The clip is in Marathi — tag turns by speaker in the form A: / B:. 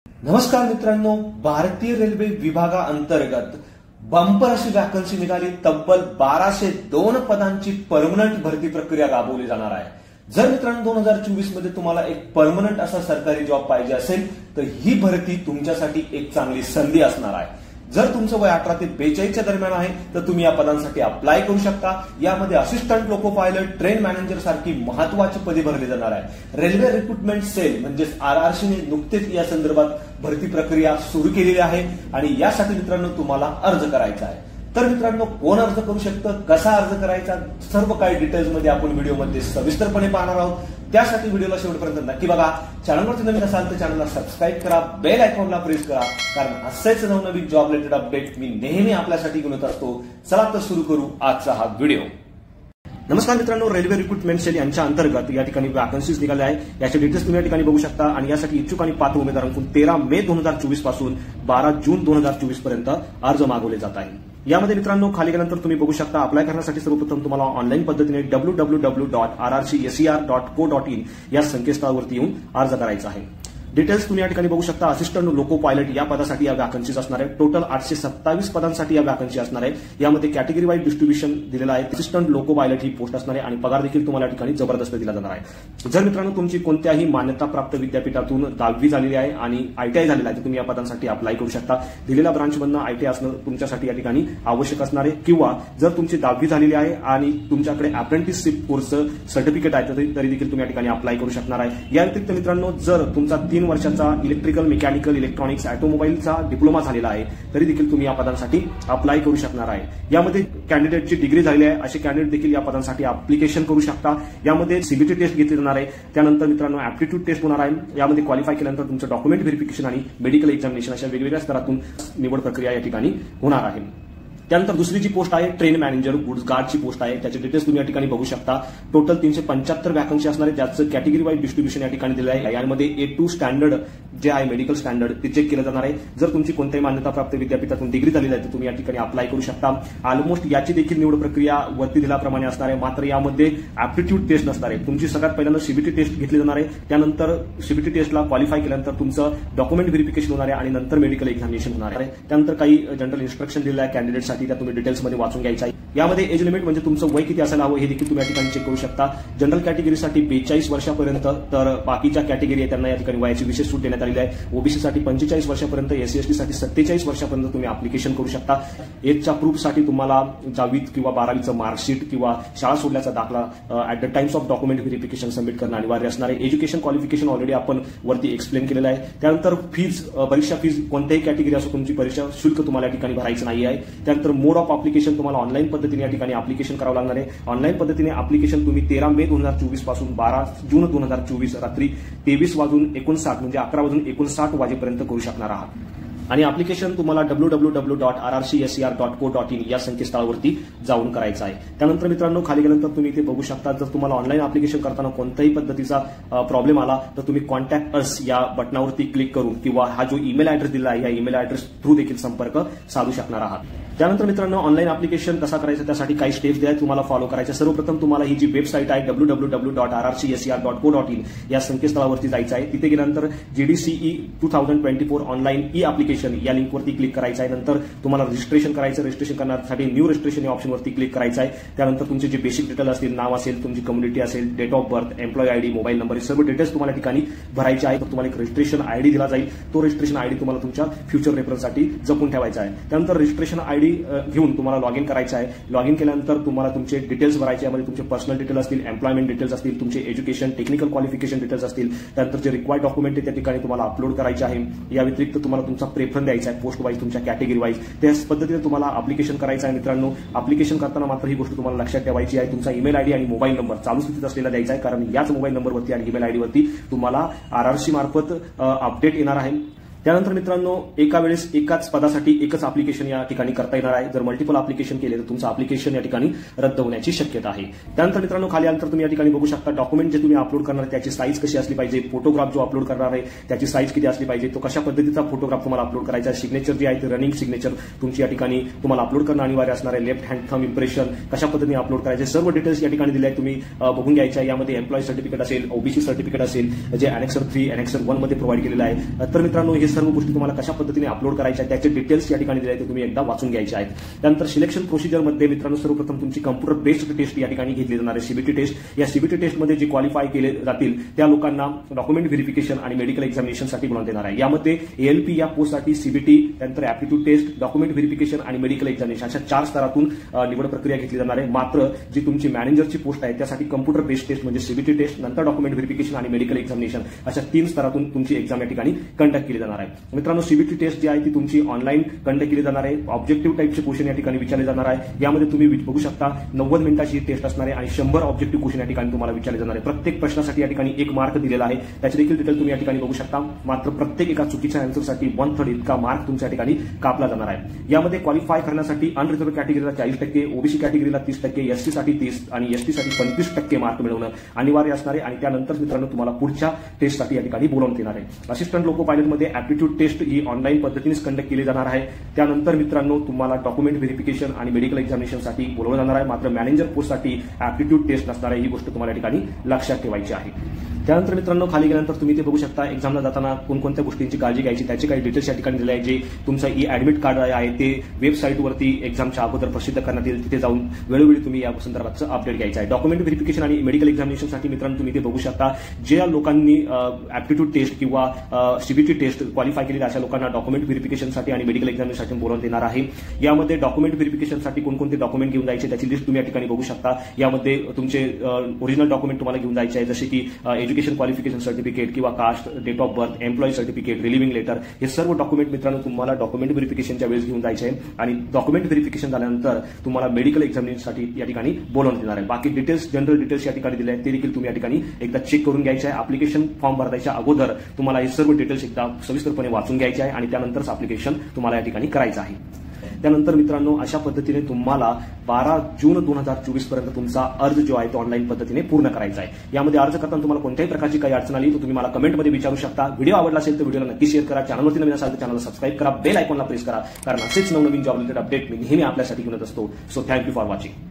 A: नमस्कार मित्रांनो, भारतीय रेल्वे विभागाअंतर्गत बंपर अशी वॅकन्सी निघाली। तब्बल 1202 पदांची परमनंट भरती प्रक्रिया राबवली जाणार आहे। जर मित्रांनो 2024 मध्ये तुम्हाला एक परमनंट असा सरकारी जॉब पाहिजे असेल तर ही भरती तुमच्यासाठी एक चांगली संधी असणार आहे। जर तुमचं वय 18 ते 42 च्या दरम्यान आहे तर तुम्ही या पदांसाठी अप्लाय करू शकता। यामध्ये assistant loco pilot, train manager सारखी महत्वाची पदे भरली जाणार आहे। रेल्वे रिक्रुटमेंट सेल म्हणजेच आरआरसीने नुकतेच या संदर्भात भरती प्रक्रिया सुरू केलेली आहे आणि यासाठी मित्रांनो तुम्हाला अर्ज करायचा आहे। तर मित्रांनो, कोण अर्ज करू शकतं, कसा अर्ज करायचा, सर्व काही डिटेल्स मध्ये आपण व्हिडिओमध्ये सविस्तरपणे पाहणार आहोत। त्यासाठी व्हिडिओला शेवटपर्यंत नक्की बघा। चॅनलवरती नवीन असाल तर चॅनलला सबस्क्राईब करा, बेल आयकॉनला प्रेस करा, कारण असेच नवनवीन जॉब रिलेटेड अपडेट मी नेहमी आपल्यासाठी घेऊन येत असतो। चला तर सुरू करू आजचा हा व्हिडिओ। नमस्कार मित्रांनो, रेल्वे रिक्रुटमेंट सेल यांच्या अंतर्गत या ठिकाणी वॅकन्सीज निघाल्या आहे। याचे डिटेल्स तुम्ही या ठिकाणी बघू शकता आणि यासाठी इच्छुक आणि पात्र उमेदवारांकडून 13 मे 2024 पासून 12 जून 2024 पर्यंत अर्ज मागवले जात आहे। यामध्ये मित्रांनो खाली गेल्यानंतर तुम्ही बघू शकता अप्लाय करण्यासाठी सर्वप्रथम तुम्हाला ऑनलाईन पद्धतीने www.rrcser.co.in या संकेतस्थळावरती येऊन अर्ज करायचा आहे। डिटेल्स तुम्ही या ठिकाणी बघू शकता। असिस्टंट लोको पायलट या पदासाठी या वॅकन्सीज असणार आहे। टोटल 827 पदांसाठी या वॅकन्सी असणार आहे। यामध्ये कॅटेगरी वाईज डिस्ट्रीब्युशन दिलेलं आहे। असिस्टंट लोको पायलट ही पोस्ट असणार आहे आणि पगार देखील तुम्हाला या ठिकाणी जबरदस्त दिला जाणार आहे। जर मित्रांनो तुमची कोणत्याही मान्यताप्राप्त विद्यापीठातून 10वी झालेली आहे आणि आयटीआय झालेला आहे तर तुम्ही या पदांसाठी अप्लाय करू शकता। दिलेल्या ब्रांचमधनं आयटीआय असणं तुमच्यासाठी या ठिकाणी आवश्यक असणार आहे, किंवा जर तुमची 10वी झालेली आहे आणि तुमच्याकडे अप्रेंटिसशिप कोर्स सर्टिफिकेट आहे तरी देखील तुम्ही या ठिकाणी अप्लाय करू शकणार आहे। या व्यतिरिक्त मित्रांनो जर तुमचा 3 वर्षाचा इलेक्ट्रिकल, मेकॅनिकल, इलेक्ट्रॉनिक्स, ऑटोमोबाईलचा डिप्लोमा झालेला आहे तरी देखील तुम्ही या पदांसाठी अप्लाय करू शकणार आहे। यामध्ये कॅन्डिडेटची डिग्री झालेली आहे असे कॅन्डिडेट देखील या पदांसाठी अप्लिकेशन करू शकता। यामध्ये सीबीटी टेस्ट घेतली जाणार आहे। त्यानंतर मित्रांनो ऍप्टिट्यूड टेस्ट होणार आहे। यामध्ये क्वालिफाय केल्यानंतर तुमचं डॉक्युमेंट व्हेरिफिकेशन आणि मेडिकल एक्झामिनेशन अशा वेगवेगळ्या स्तरातून निवड प्रक्रिया या ठिकाणी होणार आहे। त्यानंतर दुसरी जी पोस्ट आहे ट्रेन मॅनेजर गुड्स गार्डची पोस्ट आहे। त्याचे डिटेल्स तुम्ही या ठिकाणी बघू शकता। टोटल 375 वॅकन्सी असणार आहे, ज्याचं कॅटेगरी वाईज डिस्ट्रीब्युशन या ठिकाणी दिलं आहे। यामध्ये A2 स्टँडर्ड जे आहे मेडिकल स्टँडर्ड ते चेक केलं जाणार आहे। जर तुमची कोणत्याही मान्यताप्राप्त विद्यापीठातून डिग्री झालेली आहे तर तुम्ही या ठिकाणी अप्लाय करू शकता। ऑलमोस्ट याची देखील निवड प्रक्रिया वरती दिल्याप्रमाणे असणार आहे, मात्र यामध्ये ऍप्टिट्यूड टेस्ट नसणार आहे। तुमची सगळ्यात पहिल्यांदा सीबीटी टेस्ट घेतली जाणार आहे। त्यानंतर सीबीटी टेस्टला क्वालिफाय केल्यानंतर तुमचं डॉक्युमेंट व्हेरिफिकेशन होणार आहे आणि नंतर मेडिकल एक्झामिनेशन होणार आहे। त्यानंतर काही जनरल इन्स्ट्रक्शन दिलेलं आहे कॅन्डिडेटसाठी, त्या तुम्ही डिटेल्समध्ये वाचून घ्यायचं आहे। यामध्ये एज लिमिट म्हणजे तुमचं वय किती असायला हवं हे देखील तुम्ही या ठिकाणी चेक करू शकता। जनरल कॅटेगरीसाठी 42 वर्षापर्यंत, तर बाकीच्या कॅटेगरी आहे त्यांना या ठिकाणी वयाची विशेष सूट देण्यात आलेली आहे। ओबीसी साठी 45 वर्षापर्यंत, एससी एसटी साठी 47 वर्षापर्यंत तुम्ही अप्लिकेशन करू शकता। एजच्या प्रूफसाठी तुम्हाला 10वी किंवा 12वीचं मार्कशीट किंवा शाळा सोडल्याचा दाखला at the times of document verification submit करणं अनिवार्य असणार आहे। एज्युकेशन क्वालिफिकेशन ऑलरेडी आपण वरती एक्सप्लेन केलेलं आहे। त्यानंतर फीज, परीक्षा फीज कोणत्याही कॅटेगरी असो तुमची परीक्षा शुल्क तुम्हाला या ठिकाणी भरायचं नाही आहे। त्यानंतर मोड ऑफ अप्लिकेशन तुम्हाला ऑनलाईन पद्धतीने या ठिकाणी अप्लिकेशन करावं लागणार आहे। ऑनलाईन पद्धतीने अप्लिकेशन तुम्ही 13 मे 2024 पासून 12 जून 2024 रात्री 23:59 म्हणजे 11:59 वाजेपर्यंत करू शकणार आहात। आणि अप्लिकेशन तुम्हाला www.rrcser.co.in या संकेतस्थळावरती जाऊन करायचं आहे। त्यानंतर मित्रांनो खाली गेल्यानंतर तुम्ही इथे बघू शकता, जर तुम्हाला ऑनलाईन अप्लिकेशन करताना कोणत्याही पद्धतीचा प्रॉब्लेम आला तर तुम्ही कॉन्टॅक्ट अस या बटनावरती क्लिक करून किंवा हा जो ईमेल ऍड्रेस दिला आहे या ईमेल ऍड्रेस थ्रू देखील संपर्क साधू शकणार आहात। त्यानंतर मित्रांनो ऑनलाईन अप्लिकेशन कसा करायचं त्यासाठी काही स्टेप्स द्या तुम्हाला फॉलो करायचे। सर्वप्रथम तुम्हाला ही जी वेबसाईट आहे www.rrcser.co.in या संकेतस्थळावरती जायचं आहे। तिथे गेल्यानंतर GDCE 2024 ऑनलाईन ई अप्लिकेशन या लिंकवरती क्लिक करायचं आहे। नंतर तुम्हाला रजिस्ट्रेशन करायचं। रजिस्ट्रेशन करण्यासाठी न्यू रजिस्ट्रेशन या ऑप्शनवरती क्लिक करायचं आहे। त्यानंतर तुमचे जे बेसिक डिटेल असतील, नाव असेल, तुमची कम्युनिटी असेल, date of birth, employ ID, mobile number, हे सर्व डिटेल्स तुम्हाला ठिकाणी भरायचे आहे। तर तुम्हाला एक रजिस्ट्रेशन आयडी दिला जाईल। तो रजिस्ट्रेशन आयडी तुम्हाला तुमच्या फ्युचर रेफरन्ससाठी जपून ठेवायचा आहे। त्यानंतर रजिस्ट्रेशन आयडी घेऊन तुम्हाला लॉग इन करायचं आहे। लॉग इन केल्यानंतर तुम्हाला तुमचे डिटेल्स भरायचे, यामध्ये तुमचे पर्सनल डिटेल असतील, एम्प्लॉयमेंट डिटेल्स असतील, तुमचे एज्युकेशन, टेक्निकल क्वालिफिकेशन डिटेल्स असतील, त्यानंतर जे रिक्वायर्ड डॉक्युमेंट आहे त्या ठिकाणी तुम्हाला अपलोड करायचे आहे। या व्यतिरिक्त तुम्हाला तुमचा प्रेफरन्स द्यायचा आहे पोस्ट वाईज, तुमच्या कॅटेगरी वाईज। त्याच पद्धतीने तुम्हाला अप्लिकेशन करायचं आहे। मित्रांनो अप्लिकेशन करताना मात्र ही गोष्ट तुम्हाला लक्षात ठेवायची आहे, तुमचा ईमेल आयडी आणि मोबाईल नंबर चालू स्थितीत असलेला द्यायचा आहे, कारण याच मोबाईल नंबरवरती आणि ईमेल आयडीवरती तुम्हाला आरआरसी मार्फत अपडेट येणार आहे। त्यानंतर मित्रांनो एका वेळेस एकाच पदासाठी एकच अप्लिकेशन या ठिकाणी करता येणार आहे। जर मल्टिपल अप्लिकेशन केले तर तुमचं अप्लिकेशन या ठिकाणी रद्द होण्याची शक्यता आहे। त्यानंतर मित्रांनो खाली आल्यानंतर तुम्ही या ठिकाणी बघू शकता डॉक्युमेंट जे तुम्ही अपलोड करणार त्याची साईज कशी असली पाहिजे, फोटोग्राफ जो अपलोड करणार आहे त्याची साईज किती असली पाहिजे, तो कशा पद्धतीचा फोटोग्राफ तुम्हाला अपलोड करायचा आहे, सिग्नेचर जी आहे ती रनिंग सिग्नेचर तुमची या ठिकाणी तुम्हाला अपलोड करणं अनिवार्य असणार आहे, लेफ्ट हँड थंब इम्प्रेशन कशा पद्धतीने अपलोड करायचे सर्व डिटेल्स या ठिकाणी दिले आहेत, तुम्ही बघून घ्यायचे आहे। यामध्ये एम्प्लॉय सर्टिफिकेट असेल, ओबीसी सर्टिफिकेट असेल जे अनेक्सर 3 अनेक्सर 1 मध्ये प्रोव्हाइड केलेलं आहे। तर मित्रांनो हे सर्व गोष्टी तुम्हाला कशा पद्धतीने अपलोड करायच्या त्याचे डिटेल्स या ठिकाणी दिले आहेत, ते तुम्ही एकदा वाचून घ्यायचे आहेत. त्यानंतर सिलेक्शन प्रोसिजरमध्ये मित्रांनो सर्वप्रथम तुमची कम्प्युटर बेस्ड टेस्ट या ठिकाणी घेतली जाणार आहे, सीबीटी टेस्ट. या सीबीटी टेस्टमध्ये जे क्वालिफाय केले जातील त्या लोकांना डॉक्युमेंट व्हेरिफिकेशन आणि मेडिकल एक्झामिनेशनसाठी बोलावण्यात येणार आहे. यामध्ये एएलपी या पोस्टसाठी सीबीटी, त्यानंतर ऍप्टिट्यूड टेस्ट, डॉक्युमेंट व्हेरिफिकेशन आणि मेडिकल एक्झामिनेशन अशा 4 स्तरातून निवड प्रक्रिया घेतली जाणार आहे. मात्र जी तुमची मॅनेजरची पोस्ट आहे त्यासाठी कम्प्युटर बेस्ड टेस्ट म्हणजे सीबीटी टेस्ट, नंतर डॉक्युमेंट व्हेरिफिकेशन आणि मेडिकल एक्झामिनेशन अशा 3 स्तरातून तुमची एक्झाम या ठिकाणी कंडक्ट केली जाणार आहे. मित्रांनो सीबीटी टेस्ट जी आहे ती तुमची ऑनलाईन कंडक्ट केली जाणार आहे. ऑब्जेक्टिव्ह टाईपचे क्वेश्चन या ठिकाणी विचारले जाणार आहे. यामध्ये तुम्ही बघू शकता 90 मिनिटाची टेस्ट असणार आहे आणि 100 ऑब्जेक्टिव्ह क्वेश्चन या ठिकाणी तुम्हाला विचारले जाणार आहे. प्रत्येक प्रश्नासाठी या ठिकाणी 1 मार्क दिलेला आहे, त्याचे देखील डिटेल तुम्ही या ठिकाणी बघू शकता. मात्र प्रत्येक एका चुकीच्या आन्सरसाठी 1/3 इतका मार्क तुमच्या ठिकाणी कापला जाणार आहे. यामध्ये क्वालिफाय करण्यासाठी अनरिझर्व्ड कॅटेगरीला 40%, ओबीसी कॅटेगरीला 30%, एसटी साठी 30 आणि एसटी साठी 25% मार्क मिळवणं अनिवार्य असणार आहे. आणि त्यानंतर मित्रांनो तुम्हाला पुढच्या टेस्टसाठी या ठिकाणी बोलावण्यात येणार आहे. असिस्टंट लोको पायलटमध्ये ऍप्टिट्यूड टेस्ट ही ऑनलाईन पद्धतीनेच कंडक्ट केली जाणार आहे. त्यानंतर मित्रांनो तुम्हाला डॉक्युमेंट व्हेरिफिकेशन आणि मेडिकल एक्झामिनेशनसाठी बोलावलं जाणार आहे. मात्र मॅनेजर पोस्टसाठी ऍप्टिट्यूड टेस्ट नसणार आहे, ही गोष्ट तुम्हाला या ठिकाणी लक्षात ठेवायची आहे. त्यानंतर मित्रांनो खाली गेल्यानंतर तुम्ही ते बघू शकता एक्झामला जाताना कोणकोणत्या गोष्टींची काळजी घ्यायची त्याचे काही डिटेल्स या ठिकाणी दिले आहे. जे तुमचं ई ऍडमिट कार्ड आहे ते वेबसाईटवरती एक्झामच्या अगोदर प्रसिद्ध करण्यात येईल, तिथे जाऊन वेळोवेळी तुम्ही या संदर्भाचं अपडेट घ्यायचं आहे. डॉक्युमेंट व्हेरिफिकेशन आणि मेडिकल एक्झामिनेशनसाठी मित्रांनो तुम्ही ते बघू शकता ज्या लोकांनी ऍप्टिट्यूड टेस्ट किंवा सीबीटी टेस्ट क्वालिफाय केलेल्या अशा लोकांना डॉक्युमेंट व्हेरिफिकेशनसाठी आणि मेडिकल एक्झामिनेशनसाठी बोलावण्यात येणार आहे. यामध्ये डॉक्युमेंट व्हेरिफिकेशनसाठी कोणकोणते डॉक्युमेंट घेऊन जायचे त्याची लिस्ट तुम्ही या ठिकाणी बघू शकता. यामध्ये तुमचे ओरिजिनल डॉक्युमेंट तुम्हाला घेऊन जायचे आहे, जसे की एज्युकेशन क्वालिफिकेशन सर्टिफिकेट किंवा caste, date of birth, employee certificate, relieving letter, हे सर्व डॉक्युमेंट मित्रांनो तुम्हाला डॉक्युमेंट व्हेरिफिकेशनच्या वेळेस घेऊन जायचे आहे. आणि डॉक्युमेंट व्हेरिफिकेशन झाल्यानंतर तुम्हाला मेडिकल एक्झामिनेशनसाठी या ठिकाणी बोलावण्यात येणार आहे. बाकी डिटेल्स जनरल डिटेल्स या ठिकाणी दिले आहेत ते देखील तुम्ही या ठिकाणी एकदा चेक करून घ्यायचे आहे. अप्लिकेशन फॉर्म भरण्याच्या अगोदर तुम्हाला हे सर्व डिटेल्स एकदा सविस्तरपणे वाचून घ्यायचे आहे आणि त्यानंतरच अप्लिकेशन तुम्हाला या ठिकाणी करायचं आहे. त्यानंतर मित्रांनो अशा पद्धतीने तुम्हाला 12 जून 2024 पर्यंत तुमचा अर्ज जो आहे तो ऑनलाईन पद्धतीने पूर्ण करायचा आहे. यामध्ये अर्ज करताना तुम्हाला कोणत्याही प्रकारची काही अडचण आली तर तुम्ही मला कमेंटमध्ये विचारू शकता. व्हिडिओ आवडला असेल तर व्हिडिओला नक्की शेअर करा. चॅनलवरती नवीन असाल तर चॅनलला सबस्क्राईब करा, बेल आयकॉनला प्रेस करा, कारण असेच नवनवीन जॉब रिलेटेड अपडेट मी नेहमी आपल्यासाठी घेऊन असतो. So thank you for watching.